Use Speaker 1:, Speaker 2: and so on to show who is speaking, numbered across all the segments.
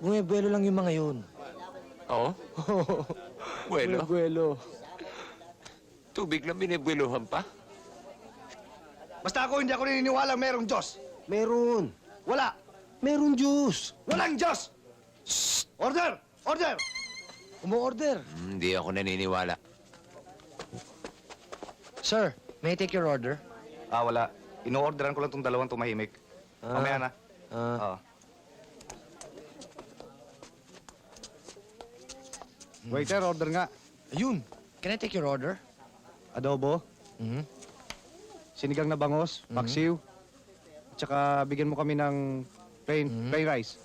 Speaker 1: Bumibuelo lang yung mga yun.
Speaker 2: Oo? Buwelo?
Speaker 1: Bumibuelo.
Speaker 2: Tubig lang binibueluhan pa?
Speaker 3: Basta ako, hindi ako naniniwala merong Diyos.
Speaker 1: Meron.
Speaker 3: Wala.
Speaker 1: Meron Diyos.
Speaker 3: Walang Diyos! Shh! Order! Order!
Speaker 1: Umu-order.
Speaker 2: Hindi ako naniniwala.
Speaker 1: Sir, may I take your order?
Speaker 3: Wala. Ino-orderan ko lang tong dalawang tumahimik. Mamaya na. Oo. Waiter, order nga.
Speaker 1: Ayun. Can I take your order?
Speaker 3: Adobo,
Speaker 1: Mhm.
Speaker 3: sinigang na bangos, paksiw, at saka bigyan mo kami ng plain rice.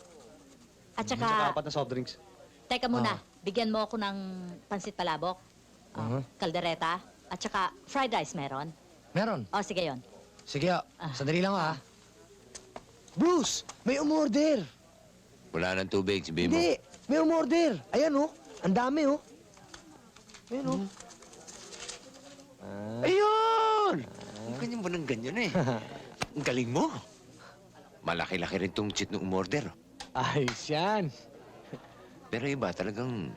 Speaker 4: At
Speaker 3: At saka
Speaker 4: saka,
Speaker 3: apat na soft drinks.
Speaker 4: teka muna, bigyan mo ako ng pansit palabok, kaldereta, at saka fried rice meron.
Speaker 1: Meron.
Speaker 4: O, sige yon.
Speaker 1: Sige, sandali lang Bruce, may umorder.
Speaker 2: Wala ng tubig, sabihin mo.
Speaker 1: Hindi, may umorder. Ayan ang dami Ayan
Speaker 2: Ayun! Ganyan mo ng ganyan eh. Ang galing mo. Malaki-laki rin tong cheat ng umorder.
Speaker 1: Ayos yan.
Speaker 2: Pero iba talagang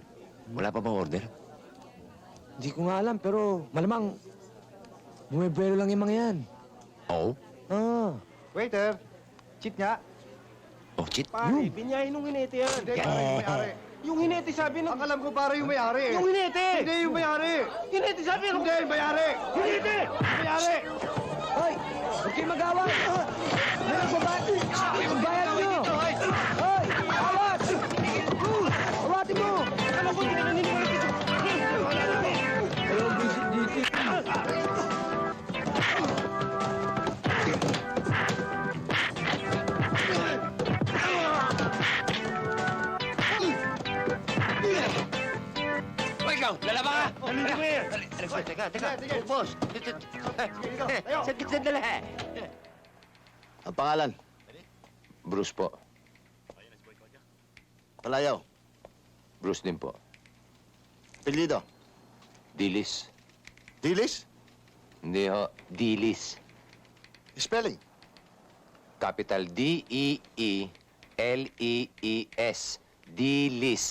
Speaker 2: wala pa bang order?
Speaker 1: Hindi ko nga alam, pero malamang bumibuelo lang yung mga yan.
Speaker 2: Oo?
Speaker 3: Waiter, cheat nga.
Speaker 2: Oh, cheat?
Speaker 5: Pare, binyahin nung hinete yan.
Speaker 3: Hindi, para yung may-ari.
Speaker 5: Yung hinete sabi ng...
Speaker 3: Ang alam ko para yung may-ari.
Speaker 5: Yung hinete!
Speaker 3: Hindi yung may-ari.
Speaker 5: Hinete sabi ng...
Speaker 3: Hindi yung may-ari.
Speaker 5: Hinete!
Speaker 3: May-ari.
Speaker 1: Hoy! Huwag kayong mag-away! May nagbabayad! Ang bayad nyo! Hoy! Awat! Awatin mo!
Speaker 5: Alam ko, hindi na naniniwala dito.
Speaker 1: Ayaw visit dito.
Speaker 2: O ikaw, lalaba ka!
Speaker 5: Hindi ko yan.
Speaker 2: Teka. Boss. Sandali.
Speaker 6: Ang pangalan?
Speaker 2: Bruce po.
Speaker 6: Palayaw.
Speaker 2: Bruce din po.
Speaker 6: Apelyido?
Speaker 2: Dilis.
Speaker 6: Dilis?
Speaker 2: Hindi ho, Dilis.
Speaker 6: Spelling?
Speaker 2: Capital D-E-E-L-E-E-S. Dilis.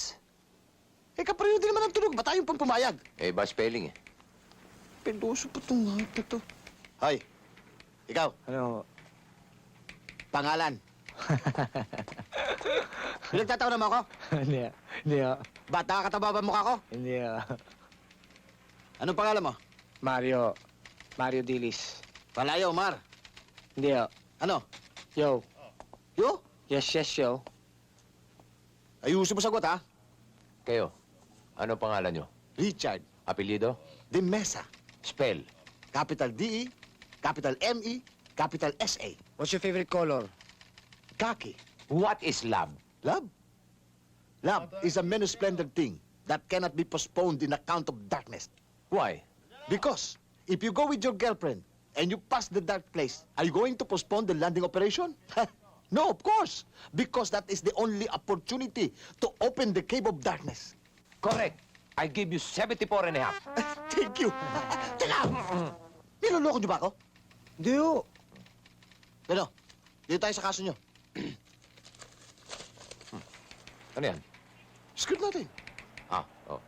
Speaker 6: Kapareho din naman ang tunog. Ba't tayong pang pumayag?
Speaker 2: Iba spelling eh.
Speaker 6: Pendoso pa itong mga na to. Hoy, ikaw,
Speaker 1: Ano?
Speaker 6: pangalan. Pinagtatawa naman ako?
Speaker 1: Hindi
Speaker 6: Ba't nakakataba ba mukha ko?
Speaker 1: Hindi
Speaker 6: Anong pangalan mo?
Speaker 1: Mario Dilis.
Speaker 6: Palayaw, Mar.
Speaker 1: Hindi
Speaker 6: Ano?
Speaker 1: Yo.
Speaker 6: Yo?
Speaker 1: Yes, yo.
Speaker 6: Ayusin mo sagot, ha?
Speaker 2: Kayo, ano pangalan nyo?
Speaker 6: Richard
Speaker 2: Apelyido?
Speaker 6: de Mesa.
Speaker 2: Spell.
Speaker 6: Capital D-E, capital M-E, capital S-A.
Speaker 1: What's your favorite color?
Speaker 6: Kaki.
Speaker 2: What is love?
Speaker 6: Love? Love is a many splendid thing that cannot be postponed in account of darkness.
Speaker 2: Why?
Speaker 6: Because if you go with your girlfriend and you pass the dark place, are you going to postpone the landing operation? No, of course. Because that is the only opportunity to open the cave of darkness.
Speaker 2: Correct. I give you 74 and a half.
Speaker 6: Thank you. Teka! Niloloko niyo ba ako?
Speaker 1: Hindi
Speaker 6: Ano? Dito tayo sa kaso niyo.
Speaker 2: Ano yan?
Speaker 6: Script natin.
Speaker 2: Oh.